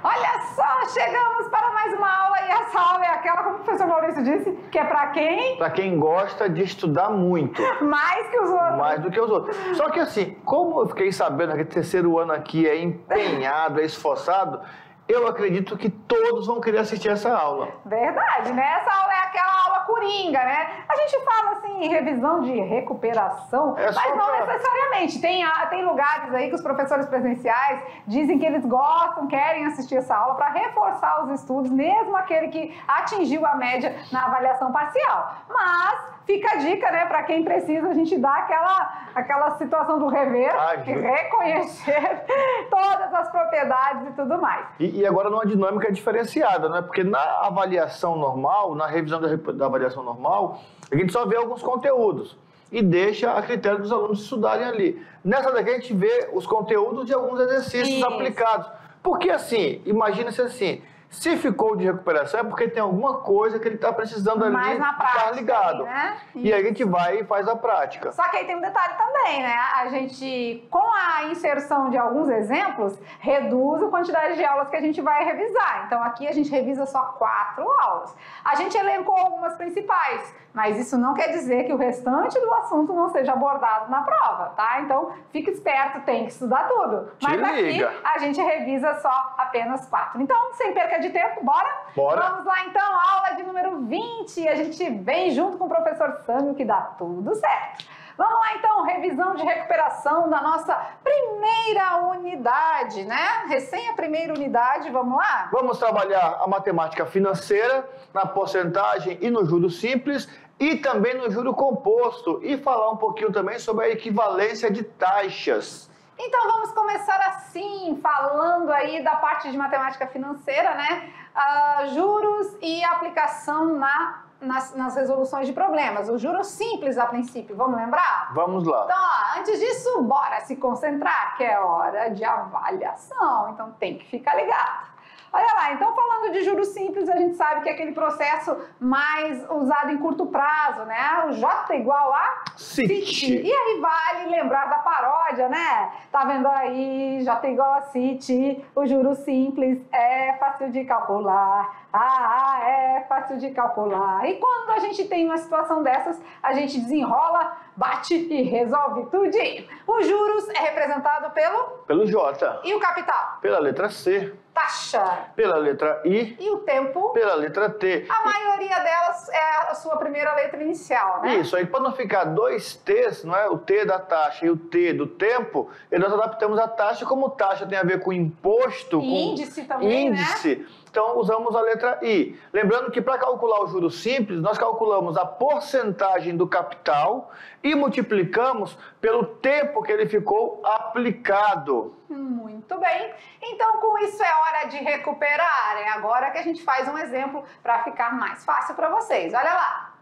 Olha só, chegamos para mais uma aula e essa aula é aquela, como o professor Maurício disse, que é para quem? Para quem gosta de estudar muito. Mais que os outros. Mais do que os outros. Só que assim, como eu fiquei sabendo que o terceiro ano aqui é empenhado, é esforçado, eu acredito que todos vão querer assistir essa aula. Verdade, né? Essa aula é aquela aula coringa, né? A gente fala assim em revisão de recuperação, mas não necessariamente. Tem lugares aí que os professores presenciais dizem que eles gostam, querem assistir essa aula para reforçar os estudos, mesmo aquele que atingiu a média na avaliação parcial. Mas fica a dica, né, para quem precisa, a gente dá aquela situação do rever, reconhecer todas as propriedades e tudo mais. E agora numa dinâmica diferenciada, né? Porque na avaliação normal, na revisão da avaliação normal, a gente só vê alguns conteúdos e deixa a critério dos alunos estudarem ali. Nessa daqui a gente vê os conteúdos de alguns exercícios aplicados. Porque assim, imagina-se assim, se ficou de recuperação é porque tem alguma coisa que ele está precisando ali estar ligado. Aí, né? E aí a gente vai e faz a prática. Só que aí tem um detalhe também, né? A gente, com a inserção de alguns exemplos, reduz a quantidade de aulas que a gente vai revisar. Então aqui a gente revisa só 4 aulas. A gente elencou algumas principais, mas isso não quer dizer que o restante do assunto não seja abordado na prova, tá? Então fique esperto, tem que estudar tudo. Mas aqui a gente revisa só apenas 4. Então, sem perca de tempo, bora? Vamos lá então, aula de número 20. A gente vem junto com o professor Sâmio que dá tudo certo. Vamos lá então, revisão de recuperação da nossa primeira unidade, né? Recém a primeira unidade, vamos lá? Vamos trabalhar a matemática financeira na porcentagem e no juro simples e também no juro composto e falar um pouquinho também sobre a equivalência de taxas. Então vamos começar assim, falando aí da parte de matemática financeira, né? Juros e aplicação nas resoluções de problemas. O juro simples a princípio, vamos lembrar? Vamos lá. Então, ó, antes disso, bora se concentrar, que é hora de avaliação, então tem que ficar ligado. Olha lá, então falando de juros simples, a gente sabe que é aquele processo mais usado em curto prazo, né? O J igual a CIT. E aí vale lembrar da paródia, né? Tá vendo aí, J igual a CIT, o juro simples é fácil de calcular. É fácil de calcular. E quando a gente tem uma situação dessas, a gente desenrola, bate e resolve tudinho. Os juros é representado pelo J. E o capital? Pela letra C. Taxa. Pela letra I. E o tempo? Pela letra T. A maioria delas é a sua primeira letra inicial, né? Isso, aí para não ficar 2 T's, não é? O T da taxa e o T do tempo, e nós adaptamos a taxa, como taxa tem a ver com imposto, e com índice também, índice, né? Então usamos a letra I. Lembrando que para calcular o juro simples, nós calculamos a porcentagem do capital e multiplicamos pelo tempo que ele ficou aplicado. Muito bem. Então, com isso é hora de recuperar. É agora que a gente faz um exemplo para ficar mais fácil para vocês. Olha lá.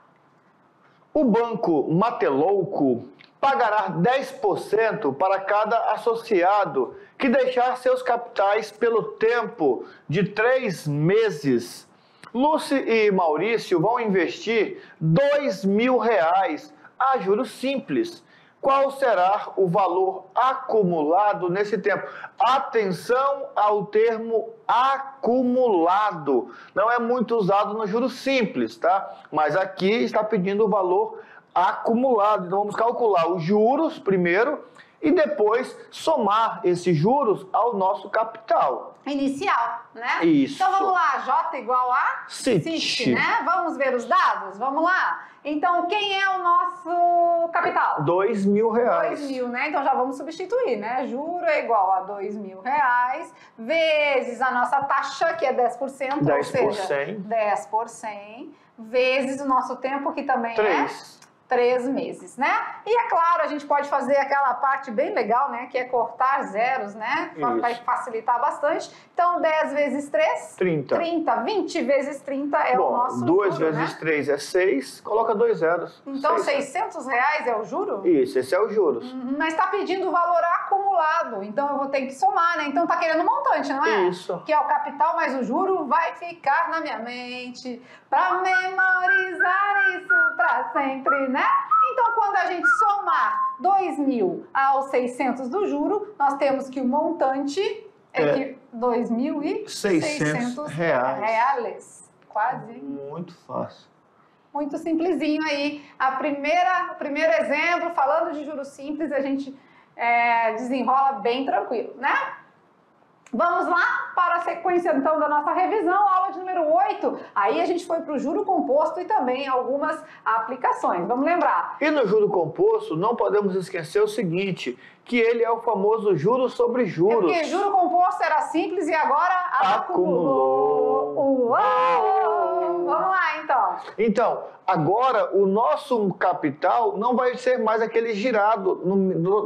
O banco Matelouco pagará 10% para cada associado que deixar seus capitais pelo tempo de 3 meses. Lúcia e Maurício vão investir R$2.000 a juros simples. Qual será o valor acumulado nesse tempo? Atenção ao termo acumulado. Não é muito usado no juros simples, tá? Mas aqui está pedindo o valor acumulado. Então vamos calcular os juros primeiro e depois somar esses juros ao nosso capital. Inicial, né? Isso. Então vamos lá, J igual a CIT, né? Vamos ver os dados? Vamos lá. Então quem é o nosso capital? R$2.000. 2.000, né? Então já vamos substituir, né? Juro é igual a R$2.000 vezes a nossa taxa, que é 10%, 10 ou seja, por 100. 10 por 100, vezes o nosso tempo, que também 3. 3 meses, né? E é claro, a gente pode fazer aquela parte bem legal, né? Que é cortar zeros, né? Vai facilitar bastante. Então, 10 vezes 3? 30. 30. 20 vezes 30 é o nosso 2 juro, vezes né? 3 é 6, coloca 2 zeros. Então, 6. R$600 é o juro? Isso, esse é os juros. Mas está pedindo o valor acumulado, então eu vou ter que somar, né? Então tá querendo um montante, não é? Isso. Que é o capital, mas o juro vai ficar na minha mente para memorizar isso para sempre, né? Então, quando a gente somar 2.000 aos 600 do juro, nós temos que o montante R$2.600. Reais. Quase. Muito fácil. Muito simplesinho aí. O primeiro exemplo, falando de juros simples, a gente desenrola bem tranquilo, né? Vamos lá para a sequência, então, da nossa revisão, aula de número 8. Aí a gente foi para o juro composto e também algumas aplicações. Vamos lembrar. E no juro composto, não podemos esquecer o seguinte, que ele é o famoso juros sobre juros. Porque juro composto era simples e agora acumulou. Uou! Vamos lá, então. Então, agora o nosso capital não vai ser mais aquele girado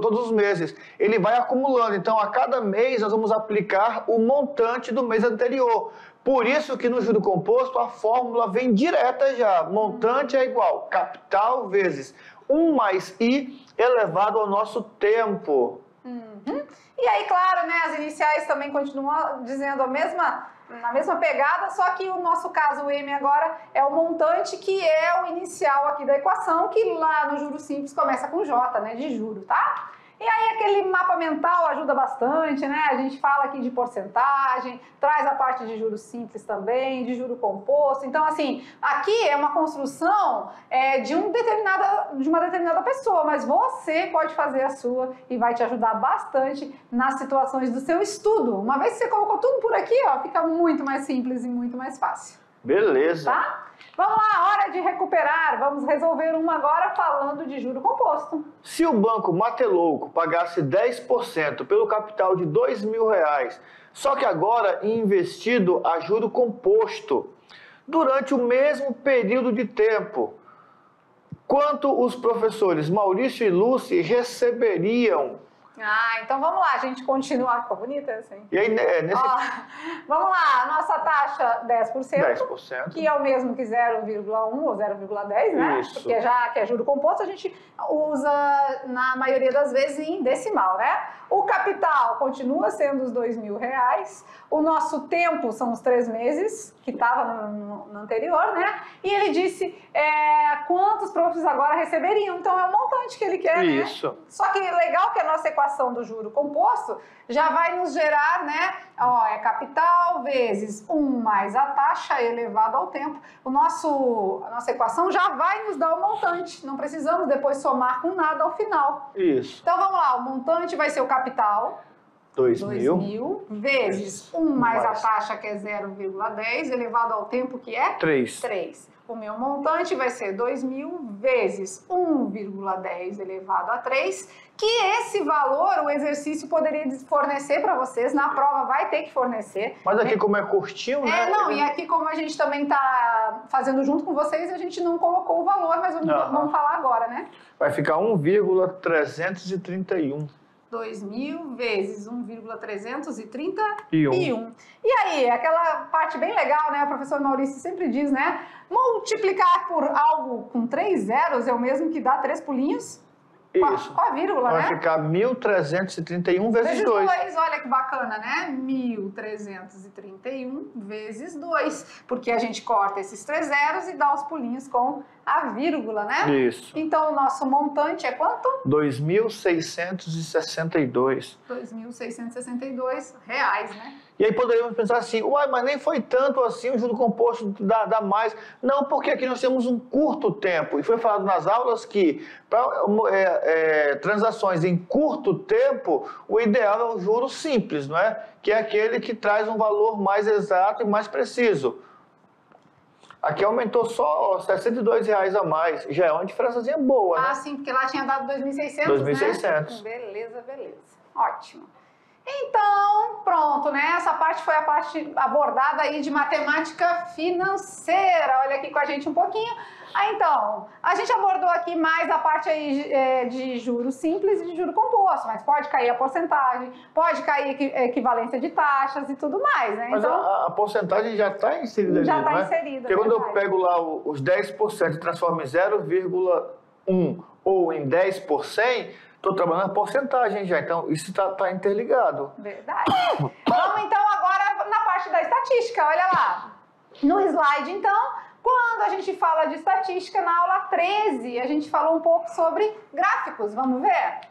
todos os meses. Ele vai acumulando. Então, a cada mês nós vamos aplicar o montante do mês anterior. Por isso que no juro composto a fórmula vem direta já. Montante é igual capital vezes 1 mais I elevado ao nosso tempo. E aí, claro, né, as iniciais também continuam dizendo na mesma pegada, só que o nosso caso, o M agora, é o montante que é o inicial aqui da equação, que lá no juro simples começa com J, né, de juro, tá? E aí aquele mapa mental ajuda bastante, né? A gente fala aqui de porcentagem, traz a parte de juros simples também, de juro composto. Então, assim, aqui é uma construção de uma determinada pessoa, mas você pode fazer a sua e vai te ajudar bastante nas situações do seu estudo. Uma vez que você colocou tudo por aqui, ó, fica muito mais simples e muito mais fácil. Beleza. Tá? Vamos lá, hora de recuperar. Vamos resolver uma agora falando de juro composto. Se o banco Matelouco pagasse 10% pelo capital de R$2.000, só que agora investido a juro composto, durante o mesmo período de tempo, quanto os professores Maurício e Lucy receberiam? Então vamos lá, a gente continua. Ficou bonita assim? E aí, vamos lá, nossa taxa 10%, 10%, que é o mesmo que 0,1 ou 0,10, né? Isso. Porque já que é juro composto, a gente usa, na maioria das vezes, em decimal, né? O capital continua sendo os R$2.000, o nosso tempo são os 3 meses, que estava no anterior, né? E ele disse quantos profs agora receberiam, então é o montante que ele quer, Isso. né? Só que legal que a nossa equação do juro composto já vai nos gerar, né? É capital vezes 1 mais a taxa elevado ao tempo. A nossa equação já vai nos dar o montante. Não precisamos depois somar com nada ao final. Isso. Então vamos lá, o montante vai ser o capital. 2.000 vezes 1 mais a taxa, que é 0,10, elevado ao tempo, que é 3. O meu montante vai ser 2.000 vezes 1,10 elevado a 3, que esse valor o exercício poderia fornecer para vocês, na prova vai ter que fornecer. Mas aqui como é curtinho, né? E aqui como a gente também está fazendo junto com vocês, a gente não colocou o valor, mas vamos falar agora, né? Vai ficar 1,331. 2.000 vezes 1,331. E aí, aquela parte bem legal, né? O professor Maurício sempre diz, né? Multiplicar por algo com 3 zeros é o mesmo que dá 3 pulinhos? Isso. Com a vírgula, vai né? Vai ficar 1.331 vezes 2. Olha que bacana, né? 1.331 vezes 2. Porque a gente corta esses 3 zeros e dá os pulinhos com a vírgula, né? Isso. Então, o nosso montante é quanto? 2.662. R$2.662, né? E aí poderíamos pensar assim, mas nem foi tanto assim, o juro composto dá mais. Não, porque aqui nós temos um curto tempo. E foi falado nas aulas que para transações em curto tempo, o ideal é o juro simples, não é? Que é aquele que traz um valor mais exato e mais preciso. Aqui aumentou só R$62 a mais. Já é uma diferençazinha boa, né? Sim, porque lá tinha dado 2.600, 2.600. Né? Beleza. Ótimo. Então, pronto, né? Essa parte foi a parte abordada aí de matemática financeira. Olha aqui com a gente um pouquinho. Então, a gente abordou aqui mais a parte aí de juros simples e de juro composto, mas pode cair a porcentagem, pode cair equivalência de taxas e tudo mais, né? Mas então, a porcentagem já está inserida ali, já está né? inserida. Porque quando eu pego lá os 10% e transformo em 0,1 ou em 10 por 100, estou trabalhando a porcentagem já, então isso está interligado. Verdade. Vamos então agora na parte da estatística, olha lá. No slide, então, quando a gente fala de estatística, na aula 13, a gente falou um pouco sobre gráficos, vamos ver?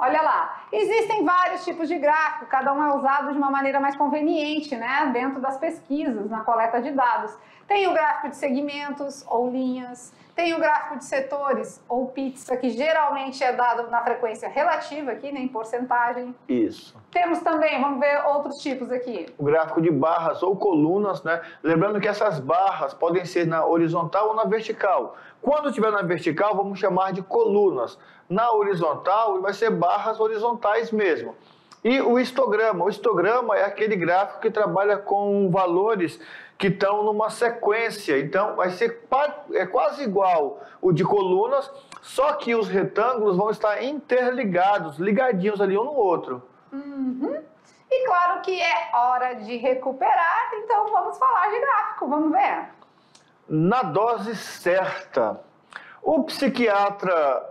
Olha lá, existem vários tipos de gráfico, cada um é usado de uma maneira mais conveniente, né, dentro das pesquisas, na coleta de dados. Tem o gráfico de segmentos ou linhas, tem o gráfico de setores ou pizza, que geralmente é dado na frequência relativa aqui, né, em porcentagem. Isso. Temos também, vamos ver outros tipos aqui. O gráfico de barras ou colunas, né? Lembrando que essas barras podem ser na horizontal ou na vertical. Quando estiver na vertical, vamos chamar de colunas. Na horizontal, vai ser barras horizontais mesmo. E o histograma. O histograma é aquele gráfico que trabalha com valores que estão numa sequência. Então, vai ser quase igual o de colunas, só que os retângulos vão estar interligados, ligadinhos ali um no outro. Uhum. E claro que é hora de recuperar, então vamos falar de gráfico, vamos ver. Na dose certa, o psiquiatra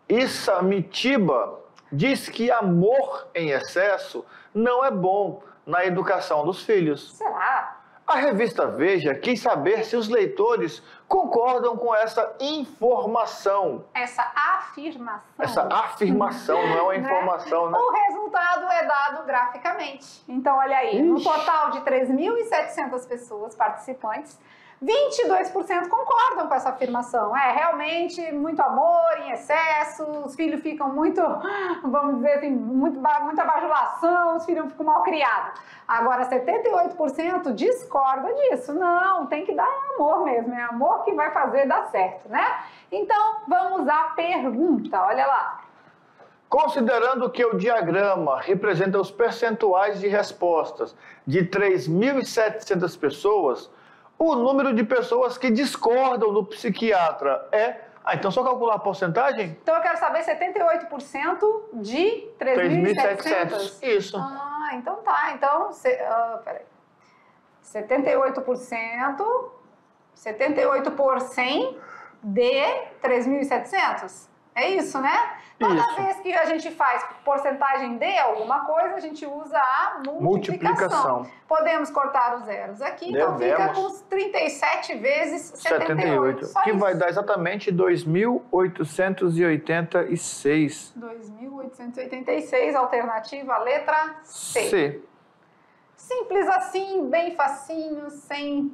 Issa Mitiba diz que amor em excesso não é bom na educação dos filhos. Será? A revista Veja quis saber se os leitores concordam com essa informação. Essa afirmação. Essa afirmação, não é uma informação, né? O resultado é dado graficamente. Então, olha aí, no total de 3.700 pessoas participantes, 22% concordam com essa afirmação. É realmente muito amor em excesso, os filhos ficam muito, vamos dizer assim, muita bajulação, os filhos ficam mal criados. Agora, 78% discorda disso. Não, tem que dar amor mesmo, é amor que vai fazer dar certo, né? Então, vamos à pergunta, olha lá. Considerando que o diagrama representa os percentuais de respostas de 3.700 pessoas, o número de pessoas que discordam do psiquiatra é... então só calcular a porcentagem? Então eu quero saber 78% de 3.700. Isso. Ah, então tá. Então, peraí. 78%, 78 por 100 de 3.700? É isso, né? Toda vez que a gente faz porcentagem de alguma coisa, a gente usa a multiplicação. Podemos cortar os zeros aqui, então fica com 37 vezes 78. Que vai dar exatamente 2.886. 2.886, alternativa, letra C. Simples assim, bem facinho, sem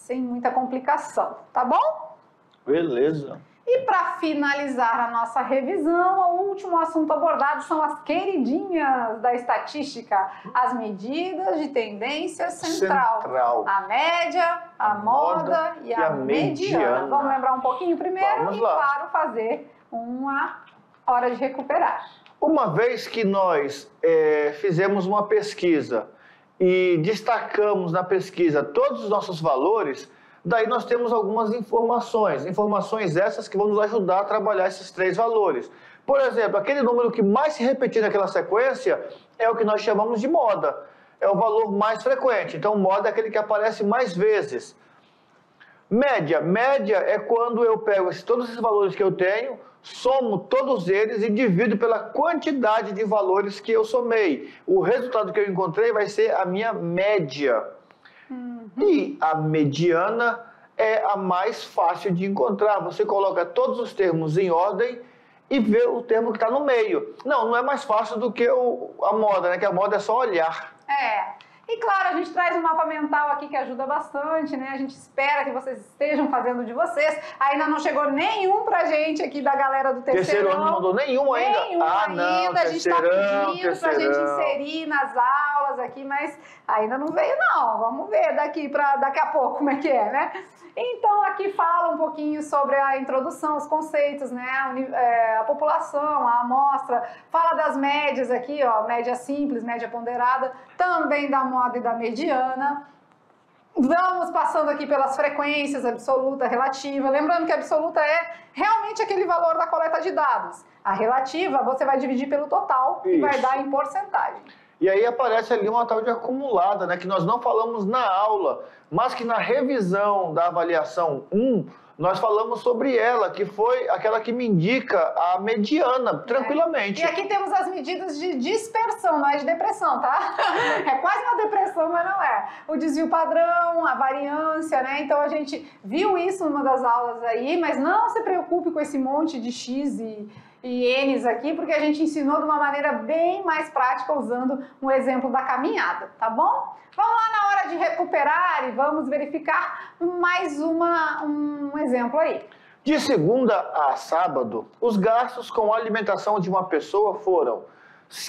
muita complicação, tá bom? Beleza. E para finalizar a nossa revisão, o último assunto abordado são as queridinhas da estatística, as medidas de tendência central. A média, a moda e a mediana. Vamos lembrar um pouquinho primeiro? Vamos lá. Claro, fazer uma hora de recuperar. Uma vez que nós fizemos uma pesquisa e destacamos na pesquisa todos os nossos valores, daí nós temos algumas informações essas que vão nos ajudar a trabalhar esses três valores. Por exemplo, aquele número que mais se repetir naquela sequência é o que nós chamamos de moda. É o valor mais frequente. Então, moda é aquele que aparece mais vezes. Média é quando eu pego todos esses valores que eu tenho, somo todos eles e divido pela quantidade de valores que eu somei. O resultado que eu encontrei vai ser a minha média. E a mediana é a mais fácil de encontrar. Você coloca todos os termos em ordem e vê o termo que está no meio. Não é mais fácil do que a moda, né? Que a moda é só olhar. E claro, a gente traz um mapa mental aqui que ajuda bastante, né? A gente espera que vocês estejam fazendo de vocês. Ainda não chegou nenhum pra gente aqui da galera do terceirão. Terceiro ano não mandou nenhum ainda? Nenhum ainda. A gente tá pedindo pra gente inserir nas aulas aqui, mas ainda não veio não. Vamos ver daqui a pouco como é que é, né? Então, aqui fala um pouquinho sobre a introdução, os conceitos, né? A população, a amostra, fala das médias aqui, ó, média simples, média ponderada, também da moda e da mediana. Vamos passando aqui pelas frequências, absoluta, relativa. Lembrando que a absoluta é realmente aquele valor da coleta de dados. A relativa, você vai dividir pelo total e vai dar em porcentagem. E aí aparece ali uma tal de acumulada, né, que nós não falamos na aula, mas que na revisão da avaliação 1, nós falamos sobre ela, que foi aquela que me indica a mediana, tranquilamente. E aqui temos as medidas de dispersão, não é de depressão, tá? É quase uma depressão, mas não é. O desvio padrão, a variância, né? Então a gente viu isso numa das aulas aí, mas não se preocupe com esse monte de X ienes aqui, porque a gente ensinou de uma maneira bem mais prática, usando um exemplo da caminhada, tá bom? Vamos lá na hora de recuperar e vamos verificar mais um exemplo aí. De segunda a sábado, os gastos com a alimentação de uma pessoa foram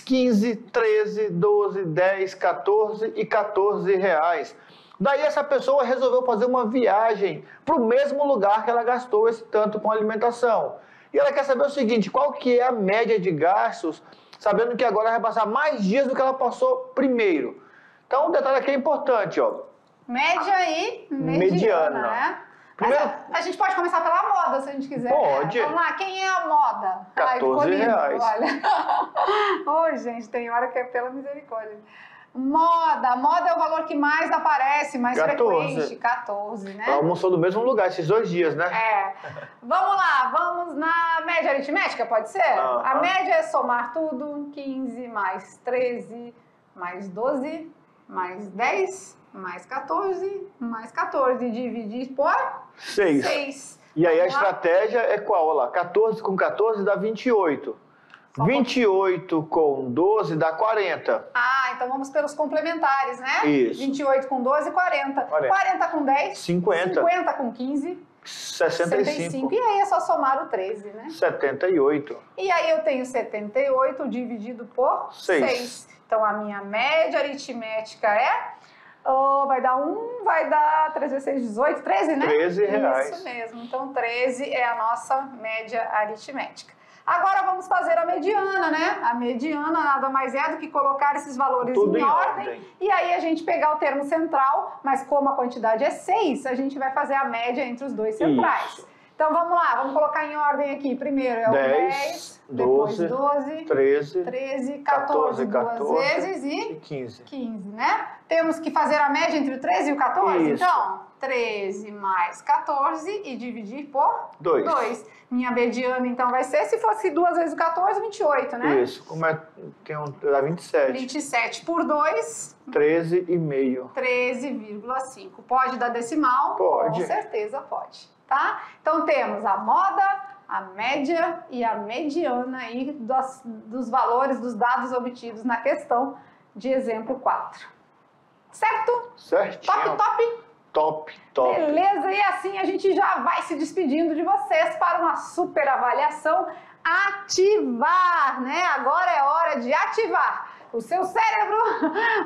15, 13, 12, 10, 14 e 14 reais. Daí essa pessoa resolveu fazer uma viagem para o mesmo lugar que ela gastou esse tanto com alimentação. E ela quer saber o seguinte, qual que é a média de gastos, sabendo que agora vai passar mais dias do que ela passou primeiro. Então, um detalhe aqui é importante, ó. Média e mediana, né? Primeiro, a gente pode começar pela moda, se a gente quiser. Pode. Vamos lá, quem é a moda? 14 reais. Olha. Oi, gente, tem hora que é pela misericórdia. Moda é o valor que mais aparece, mais 14. frequente. 14, né? Almoçou no mesmo lugar esses 2 dias, né? É. Vamos lá, vamos na média aritmética, pode ser? A média é somar tudo, 15 mais 13 mais 12 mais 10 mais 14 mais 14, dividir por 6. E aí a estratégia é qual? Olha lá, 14 com 14 dá 28. 28 com 12 dá 40. Ah, então vamos pelos complementares, né? Isso. 28 com 12, 40. 40 com 10, 50. 50 com 15, 65. E aí é só somar o 13, né? 78. E aí eu tenho 78 dividido por 6. Então a minha média aritmética é... vai dar 3 vezes 6, 18, 13, né? 13 reais. Isso mesmo. Então 13 é a nossa média aritmética. Agora vamos fazer a mediana, né? A mediana nada mais é do que colocar esses valores em ordem e aí a gente pegar o termo central, mas como a quantidade é 6, a gente vai fazer a média entre os dois centrais. Isso. Então vamos lá, vamos colocar em ordem aqui. Primeiro é o 10, depois 12, 13, 14 duas vezes e 15, né? Temos que fazer a média entre o 13 e o 14? Isso. Então, 13 mais 14 e dividir por 2. Minha mediana, então, vai ser, se fosse 2 vezes o 14, 28, né? Isso, dá 27. 27 por 2... 13,5. 13,5. Pode dar decimal? Pode. Com certeza pode, tá? Então, temos a moda, a média e a mediana aí dos valores, dos dados obtidos na questão de exemplo 4. Certo? Certinho. Top. Beleza, e assim a gente já vai se despedindo de vocês para uma super avaliação. Ativar, né? Agora é hora de ativar o seu cérebro,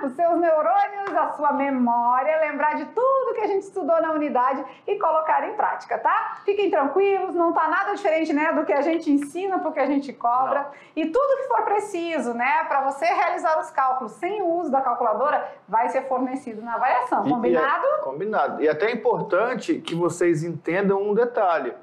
os seus neurônios, a sua memória, lembrar de tudo que a gente estudou na unidade e colocar em prática, tá? Fiquem tranquilos, não tá nada diferente, né, do que a gente ensina pro que a gente cobra. Não. E tudo que for preciso, né, para você realizar os cálculos sem o uso da calculadora, vai ser fornecido na avaliação. Combinado? Combinado. E até é importante que vocês entendam um detalhe.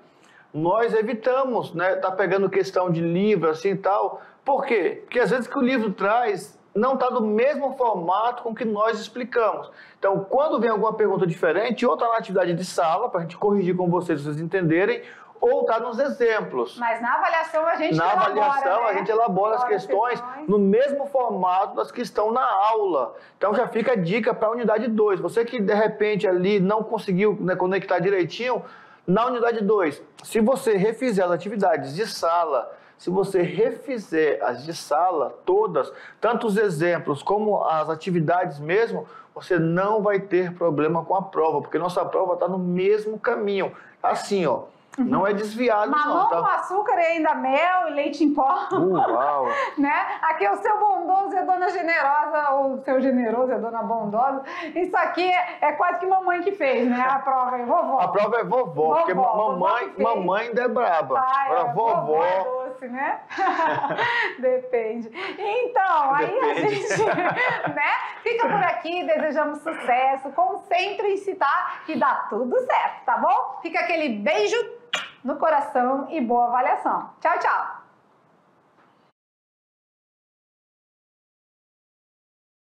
Nós evitamos, né, tá pegando questão de livro assim e tal. Por quê? Porque às vezes que o livro traz não está do mesmo formato com que nós explicamos. Então, quando vem alguma pergunta diferente, ou está na atividade de sala, para a gente corrigir com vocês entenderem, ou está nos exemplos. Mas na avaliação a gente elabora, Na avaliação, né? A gente elabora as questões no mesmo formato das que estão na aula. Então já fica a dica para a unidade 2. Você que de repente ali não conseguiu, né, conectar direitinho, na unidade 2, se você refizer as atividades de sala, se você refizer as de sala todas, tanto os exemplos como as atividades mesmo, você não vai ter problema com a prova, porque nossa prova está no mesmo caminho. Assim, ó. Não é desviado, mamão não, tá? com açúcar e ainda mel e leite em pó. Uau! Né? Aqui é o seu bondoso e a dona generosa, ou o seu generoso e a dona bondosa. Isso aqui é quase que mamãe que fez, né? A prova é vovó. A prova é vovó, porque mamãe ainda é braba. Agora vovó é doce, né? Depende. Então, aí a gente, né? Fica por aqui, desejamos sucesso. Concentrem-se, tá? Que dá tudo certo, tá bom? Fica aquele beijo no coração e boa avaliação. Tchau, tchau!